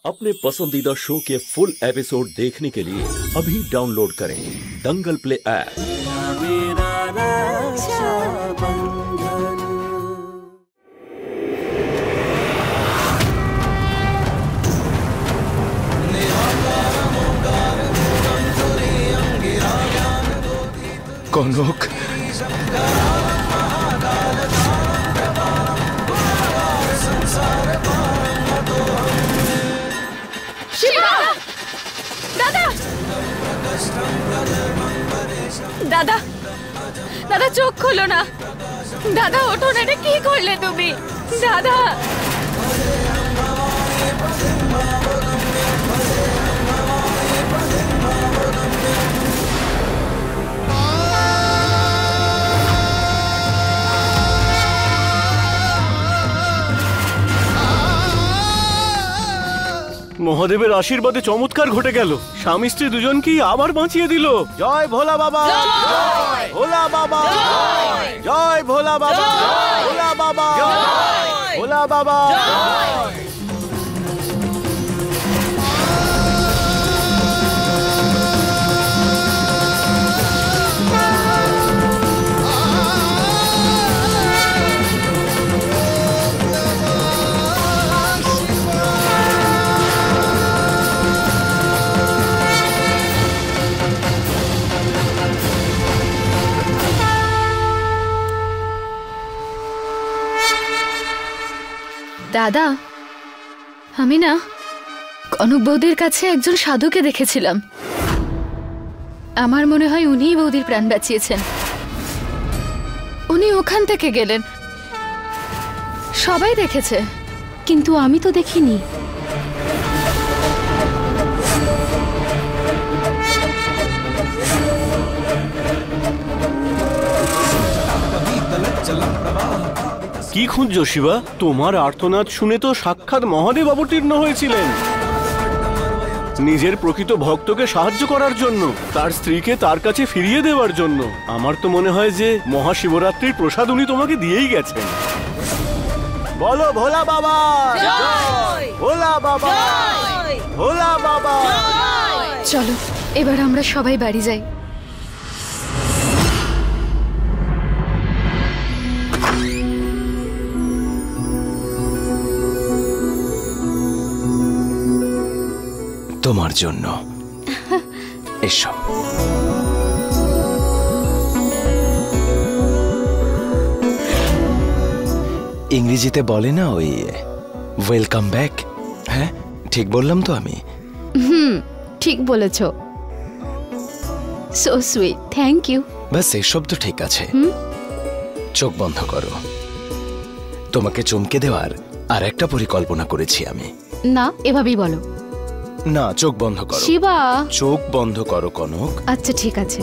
अपने पसंदीदा शो के फुल एपिसोड देखने के लिए अभी डाउनलोड करें दंगल प्ले ऐप। कनक দাদা দাদা চোখ খোলো না, দাদা ওঠো না, এটা কি করলে তুমি দাদা? মহাদেবের আশীর্বাদে চমৎকার ঘটে গেল। স্বামী স্ত্রী দুজনকেই আবার বাঁচিয়ে দিল। জয় ভোলা বাবা, ভোলা বাবা, জয় ভোলা বাবা, ভোলা বাবা, ভোলা বাবা। দাদা, আমি না কনক বৌদির কাছে একজন সাধুকে দেখেছিলাম। আমার মনে হয় উনিই বৌদির প্রাণ বাঁচিয়েছেন। উনি ওখান থেকে গেলেন, সবাই দেখেছে, কিন্তু আমি তো দেখিনি। কি খুঁজছো শিবা? তোমার আর্তনাদ শুনে তো সাক্ষাৎ মহাদেব অবতীর্ণ হয়েছিলেন নিজের প্রকৃত ভক্তকে সাহায্য করার জন্য, তার স্ত্রীকে তার কাছে ফিরিয়ে দেওয়ার জন্য। আমার তো মনে হয় যে মহাশিবরাত্রির প্রসাদ উনি তোমাকে দিয়েই গেছেন। বলো ভোলা বাবা, ভোলা বাবা, ভোলা বাবা। চলো এবার আমরা সবাই বাড়ি যাই। তোমার জন্য এসো। ইংরেজিতে বলে না ওই ওয়েলকাম ব্যাক। হ্যাঁ ঠিক বললাম তো আমি? ঠিক বলেছ। So sweet, thank you. ব্যাস এসব তো ঠিক আছে। চোখ বন্ধ করো। তোমাকে চমকে দেওয়ার আর একটা পরিকল্পনা করেছি আমি। না, এভাবেই বলো। না, চোখ বন্ধ করো শিবা। চোখ বন্ধ করো কনক। আচ্ছা ঠিক আছে।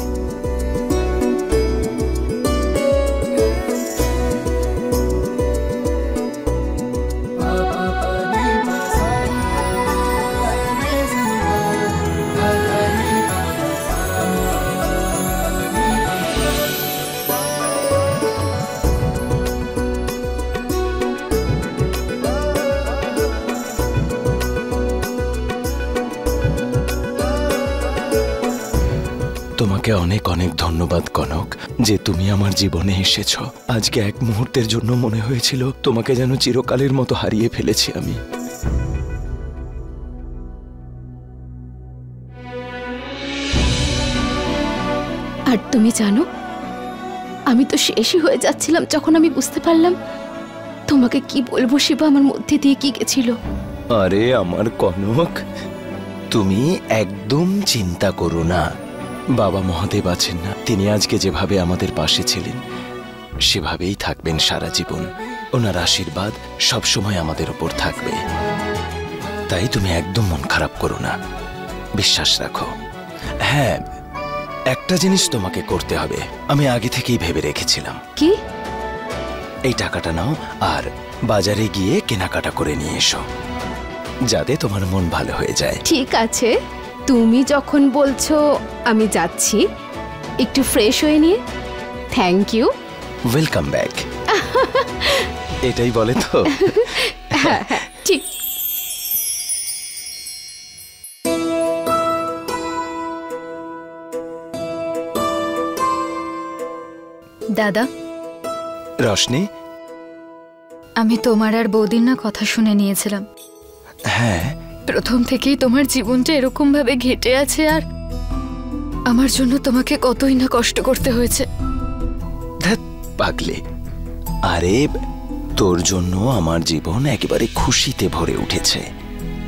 তোমাকে অনেক অনেক ধন্যবাদ কনক, যে তুমি আমার জীবনে এসেছো। আজকে এক মুহূর্তের জন্য মনে হয়েছিল তোমাকে যেন চিরকালের মতো হারিয়ে ফেলেছি আমি। আর তুমি জানো, আমি তো শেষই হয়ে যাচ্ছিলাম যখন আমি বুঝতে পারলাম তোমাকে কি বলবো শিবা, আমার মধ্যে দিয়ে কি গেছিল। আরে আমার কনক, তুমি একদম চিন্তা করো না। বাবা মহাদেব আছেন না, তিনি আজকে যেভাবে আমাদের পাশে ছিলেন সেভাবেই থাকবেন সারা জীবন। ওনার আশীর্বাদ সবসময় আমাদের উপর থাকবে। তাই তুমি একদম মন খারাপ করো না, বিশ্বাস রাখো। হ্যাঁ, একটা জিনিস তোমাকে করতে হবে, আমি আগে থেকেই ভেবে রেখেছিলাম। কি? এই টাকাটা নাও আর বাজারে গিয়ে কেনাকাটা করে নিয়ে এসো, যাতে তোমার মন ভালো হয়ে যায়। ঠিক আছে, তুমি যখন বলছো আমি যাচ্ছি, একটু ফ্রেশ হয়ে নিয়ে। Thank you. Welcome back. এটাই বলে তো? হ্যাঁ হ্যাঁ ঠিক। দাদা, রশনি। আমি তোমার আর বৌদির না কথা শুনে নিয়েছিলাম। হ্যাঁ, প্রথম থেকেই তোমার জীবনটা এরকম ভাবে ঘেটে আছে, আর আমার জন্য তোমাকে কতই না কষ্ট করতে হয়েছে। ধ্যাৎ পাগলে, আরে তোর জন্য আমার জীবন একেবারে খুশিতে ভরে উঠেছে।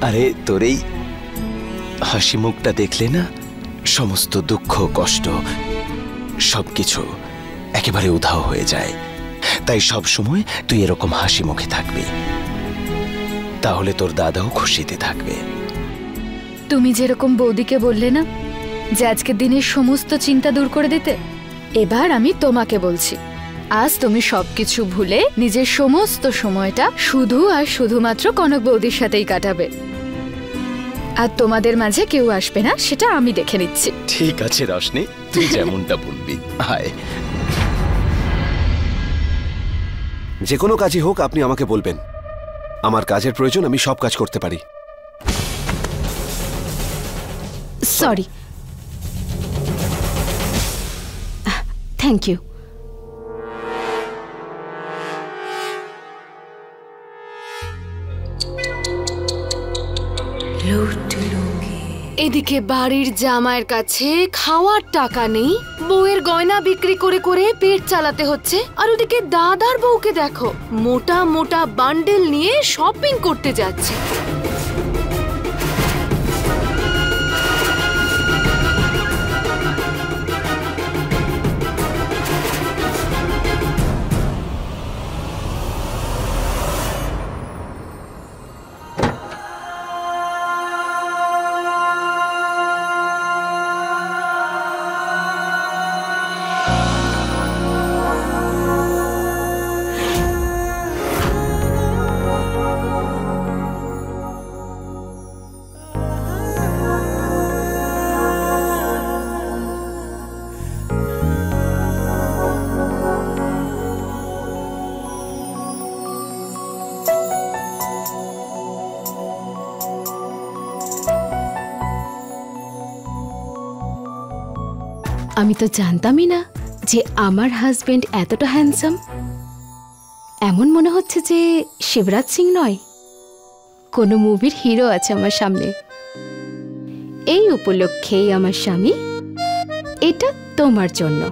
আরে তোর এই হাসি মুখটা দেখলে না সমস্ত দুঃখ কষ্ট সবকিছু একেবারে উধাও হয়ে যায়। তাই সব সময় তুই এরকম হাসি মুখে থাকবি, তাহলে তোর দাদাও খুশিতে থাকবে। তুমি যেরকম বৌদিকে বললে না যে আজকের দিনের সমস্ত চিন্তা দূর করে দিতে, এবার আমি তোমাকে বলছি, আজ তুমি সবকিছু ভুলে নিজের সমস্ত সময়টা শুধু আর শুধুমাত্র কনক বৌদির সাথেই কাটাবে। আর তোমাদের মাঝে কেউ আসবে না, সেটা আমি দেখে নিচ্ছি। ঠিক আছে রশনি, তুই যেমনটা বলবি। হায়, যে কোনো কাজই হোক আপনি আমাকে বলবেন। আমার কাজের প্রয়োজন, আমি সব কাজ করতে পারি। Sorry, thank you. এদিকে বাড়ির জামাইয়ের কাছে খাওয়ার টাকা নেই, বউয়ের গয়না বিক্রি করে করে পেট চালাতে হচ্ছে, আর ওদিকে দাদার বউকে দেখো মোটা মোটা বান্ডেল নিয়ে শপিং করতে যাচ্ছে। আমি তো জানতামই না যে আমার হাজবেন্ড এতটা হ্যান্ডসাম। এমন মনে হচ্ছে যে শিবরাজ সিং নয়, কোনো মুভির হিরো আছে আমার সামনে। এই উপলক্ষেই আমার স্বামী, এটা তোমার জন্য।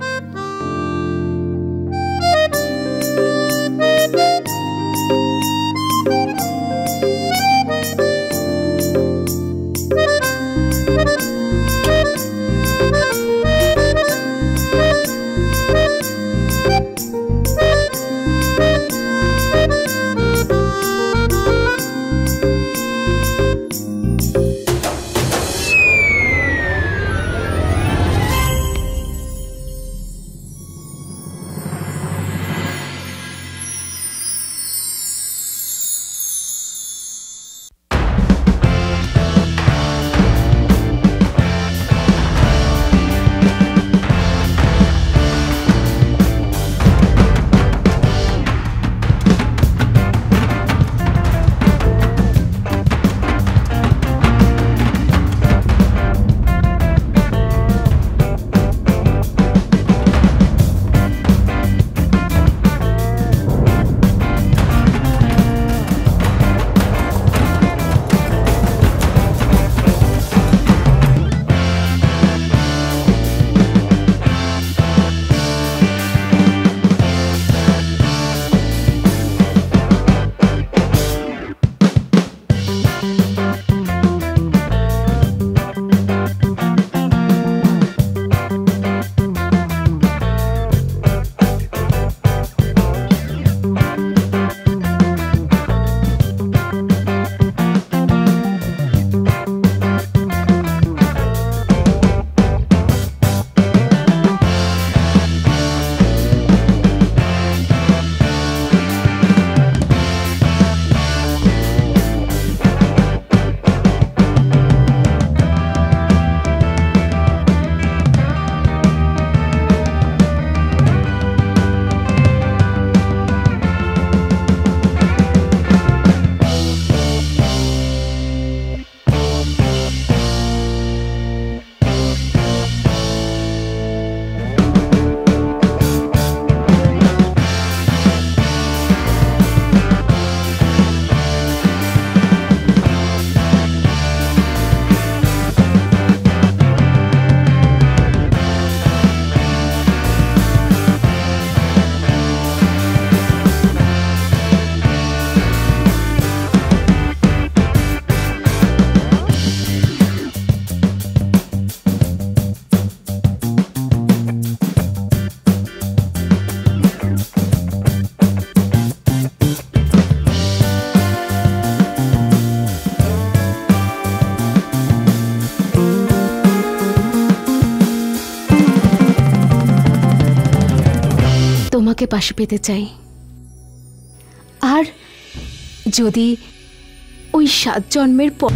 তোমাকে পাশে পেতে চাই। আর যদি ওই 7 জন্মের পর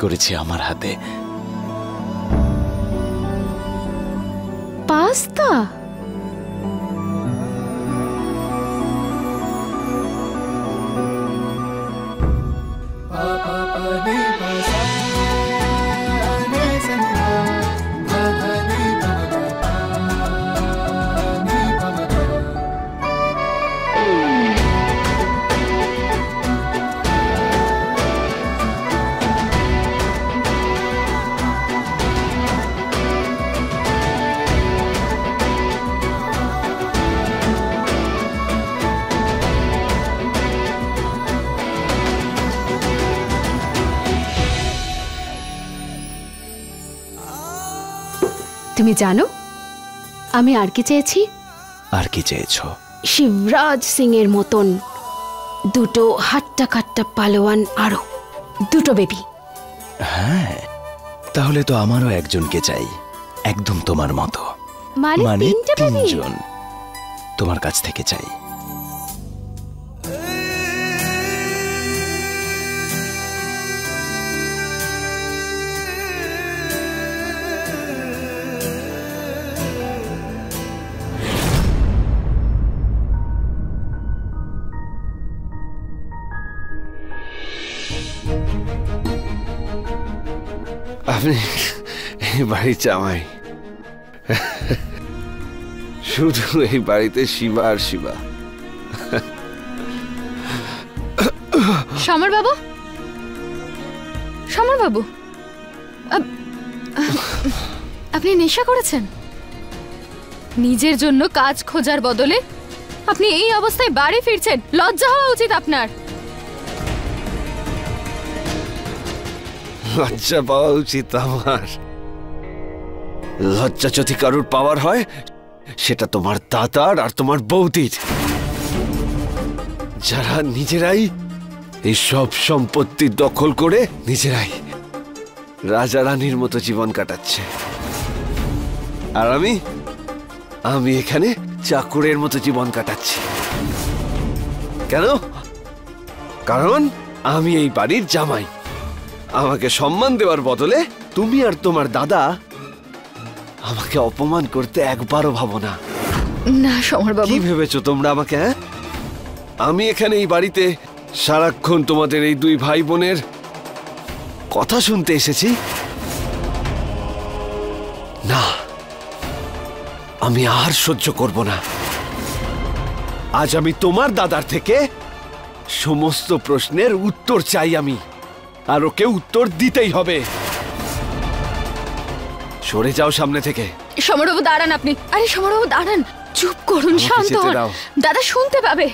করেছি আমার হাতে। পাস্তা? তুমি জানো আমি আর কি চেয়েছি? আর কি চেয়েছো? শিবরাজ সিং এর মতন 2 হাট্টা কাট্টা পালোয়ান, আরো 2 বেবি। হ্যাঁ, তাহলে তো আমারও একজনকে চাই, একদম তোমার মতো। মানে 3 জন তোমার কাছ থেকে চাই। আপনি এই বাড়ির জামাই, শুধু এই বাড়িতে শিবা আর শিবা। সমর বাবু, সমর বাবু, আপনি নেশা করেছেন? নিজের জন্য কাজ খোঁজার বদলে আপনি এই অবস্থায় বাড়ি ফিরছেন, লজ্জা হওয়া উচিত আপনার। লজ্জা পাওয়া উচিত আমার। লজ্জা যদি কারুর পাওয়ার হয় সেটা তোমার দাদার আর তোমার বৌদির, যারা নিজেরাই এই সব সম্পত্তি দখল করে নিজেরাই রাজা রানীর মতো জীবন কাটাচ্ছে। আর আমি এখানে চাকরের মতো জীবন কাটাচ্ছি। কেন? কারণ আমি এই বাড়ির জামাই। আমাকে সম্মান দেওয়ার বদলে তুমি আর তোমার দাদা আমাকে অপমান করতে একবারও ভাবো না। না সমর বাবু। কি ভেবেছো তোমরা আমাকে? হ্যাঁ, আমি এখানে এই বাড়িতে সারাক্ষণ তোমাদের এই 2 ভাই বোনের কথা শুনতে এসেছি? না, আমি আর সহ্য করব না। আজ আমি তোমার দাদার থেকে সমস্ত প্রশ্নের উত্তর চাই আমি, আর ওকে উত্তর দিতেই হবে। সরে যাও সামনে থেকে। সমরবাবু দাঁড়ান আপনি। আরে সমরবাবু দাঁড়ান, চুপ করুন, শান্ত হন। দাদা শুনতে পাবে।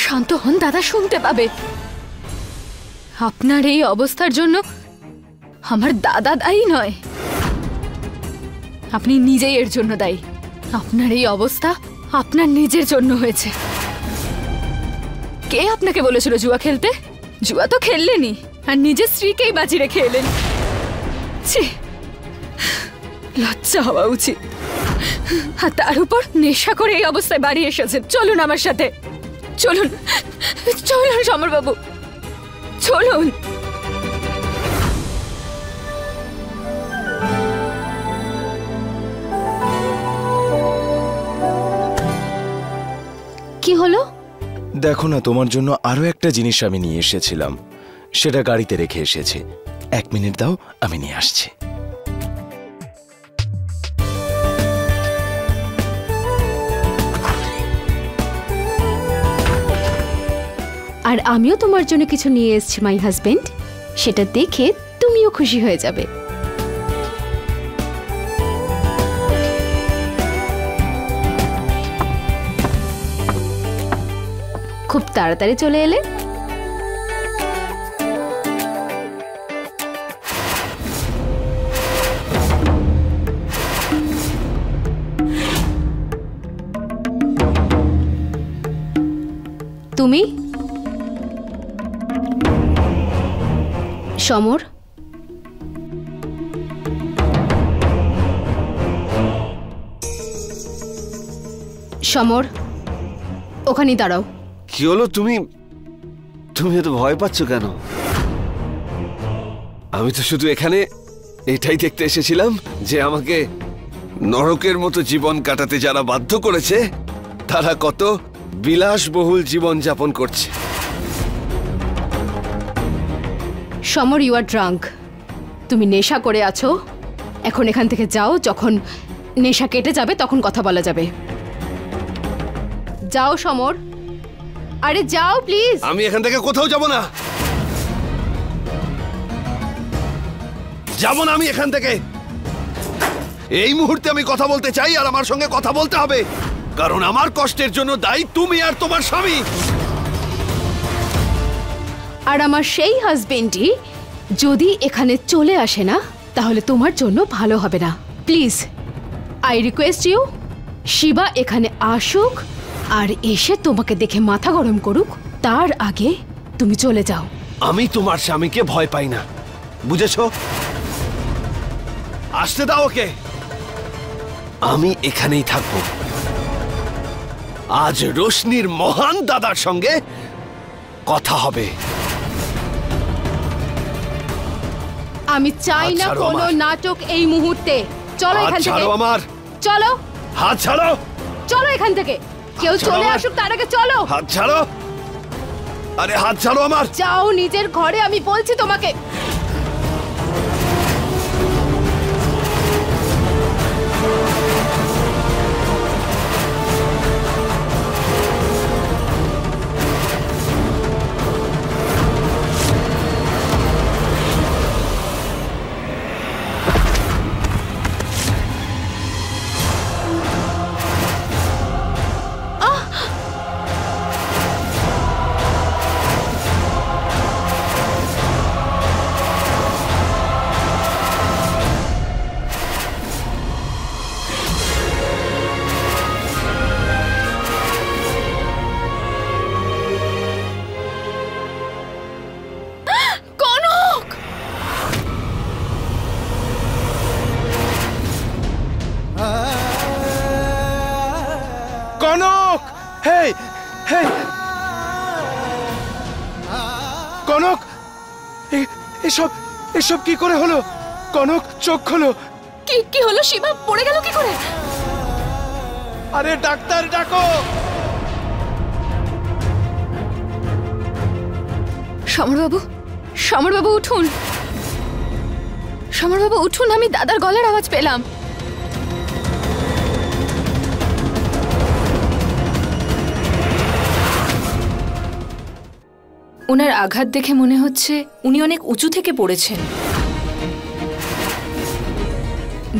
শান্ত হন, দাদা শুনতে পাবে। আপনার এই অবস্থার জন্য আমার দাদা দায়ী নয়, আপনি নিজেই এর জন্য দায়ী। আপনার এই অবস্থা আপনার নিজের জন্য হয়েছে। কে আপনাকে বলেছিল জুয়া খেলতে? জুয়া তো খেললেনই, আর নিজের স্ত্রীকেই বাজি রেখে এলেন। ছি, লজ্জা হওয়া উচিত। আর তার উপর নেশা করে এই অবস্থায় বাড়ি এসেছেন। চলুন আমার সাথে, চলুন চলুন সমরবাবু, চলুন। কি হলো? দেখো না, তোমার জন্য আরো একটা জিনিস আমি নিয়ে এসেছিলাম, সেটা গাড়িতে রেখে এসেছি। 1 মিনিট দাও, আমি নিয়ে আসছি। আর আমিও তোমার জন্য কিছু নিয়ে এসেছি মাই হাজবেন্ড, সেটা দেখে তুমিও খুশি হয়ে যাবে। খুব তাড়াতাড়ি চলে এলে। তুমি সমর, সমর ওখানেই দাঁড়াও। কি হলো? তুমি এত ভয় পাচ্ছ কেন? আমি তো শুধু এখানে এটাই দেখতে এসেছিলাম যে আমাকে নরকের মতো জীবন কাটাতে যারা বাধ্য করেছে তারা কত বিলাসবহুল জীবন যাপন করছে। সমর, ইউ আর ড্রাঙ্ক। তুমি নেশা করে আছো। এখন এখান থেকে যাও, যখন নেশা কেটে যাবে তখন কথা বলা যাবে। যাও সমর, আরে যাও প্লিজ। আমি এখান থেকে কোথাও যাব না, যাব না আমি এখান থেকে। এই মুহূর্তে আমি কথা বলতে চাই আর আমার সঙ্গে কথা বলতে হবে, কারণ আমার কষ্টের জন্য দায়ী তুমি আর তোমার স্বামী। আর আমার সেই হাজবেন্ডই যদি এখানে চলে আসে না তাহলে তোমার জন্য ভালো হবে না। Please I request you, Shiva এখানে আসুক আর এসে তোমাকে দেখে মাথা গরম করুক, তার আগে তুমি চলে যাও। আমি তোমার স্বামীকে ভয় পাই না, বুঝেছো? আসতে দাও ওকে, আমি এখানেই থাকবো। আজ রোশনির মহান দাদার সঙ্গে কথা হবে। আমি চাই না কোনো নাটক এই মুহূর্তে। চলো এখান থেকে। ছাড়ো আমার। চলো। হাত ছাড়ো। চলো এখান থেকে। কেউ চলে আসুক তার আগে চলো। হাত ছাড়ো। আরে হাত ছাড়ো আমার। যাও নিজের ঘরে, আমি বলছি তোমাকে। কনক, হেই হেই কনক, এসব কি করে হলো? কনক চোখ খোলো। কি হলো? শিবা পড়ে গেল কি করে? আরে ডাক্তার ডাকো। সমরবাবু, সমরবাবু উঠুন। সমরবাবু উঠুন, আমি দাদার গলার আওয়াজ পেলাম। ওনার আঘাত দেখে মনে হচ্ছে উনি অনেক উঁচু থেকে পড়েছেন,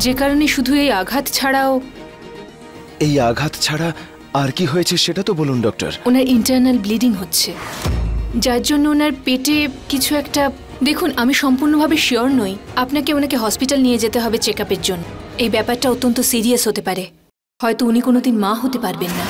যে কারণে শুধু এই আঘাত ছাড়াও। এই আঘাত ছাড়া আর কি হয়েছে সেটা তো বলুন ডক্টর। ওনার ইন্টারনাল ব্লিডিং হচ্ছে, যার জন্য ওনার পেটে কিছু একটা। দেখুন, আমি সম্পূর্ণভাবে শিওর নই, আপনাকে ওনাকে হসপিটাল নিয়ে যেতে হবে চেকআপের জন্য। এই ব্যাপারটা অত্যন্ত সিরিয়াস হতে পারে, হয়তো উনি কোনোদিন মা হতে পারবেন না।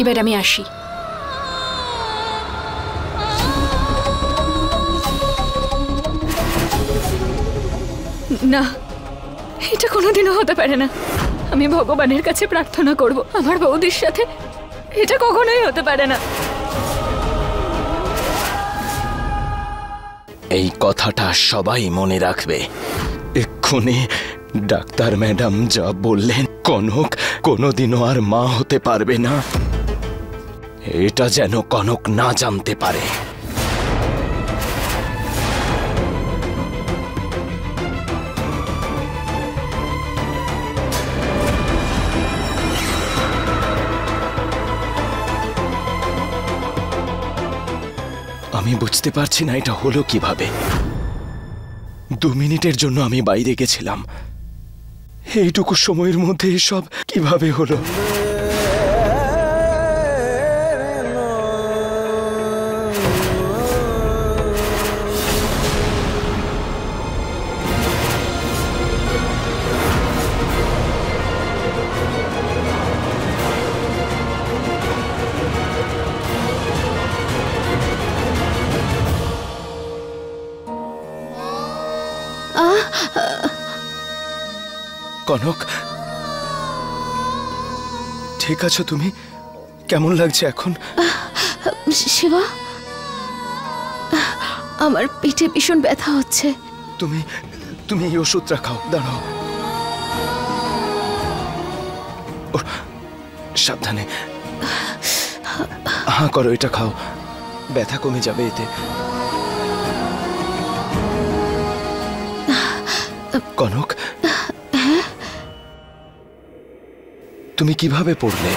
এবার আমি আসি। না, এটা কোনোদিনও হতে পারে না। আমি ভগবানের কাছে প্রার্থনা করব আমার বৌদির সাথে এটা কখনোই হতে পারে না। এই কথাটা সবাই মনে রাখবে। এক্ষুনি ডাক্তার ম্যাডাম যা বললেন, কনক কোনোদিনও আর মা হতে পারবে না, এটা যেন কনক না জানতে পারে। আমি বুঝতে পারছি না এটা হলো কিভাবে। 2 মিনিটের জন্য আমি বাইরে গেছিলাম, এইটুকু সময়ের মধ্যে এসব কিভাবে হলো? কনক, ঠিক আছো তুমি? কেমন লাগছে এখন? শিবা, আমার পেটে ভীষণ ব্যথা হচ্ছে। তুমি তুমি এই ওষুধটা খাও, দাঁড়াও। সাবধানে হাঁ করো, এটা খাও, ব্যথা কমে যাবে এতে। কনক, তুমি কিভাবে পড়লে?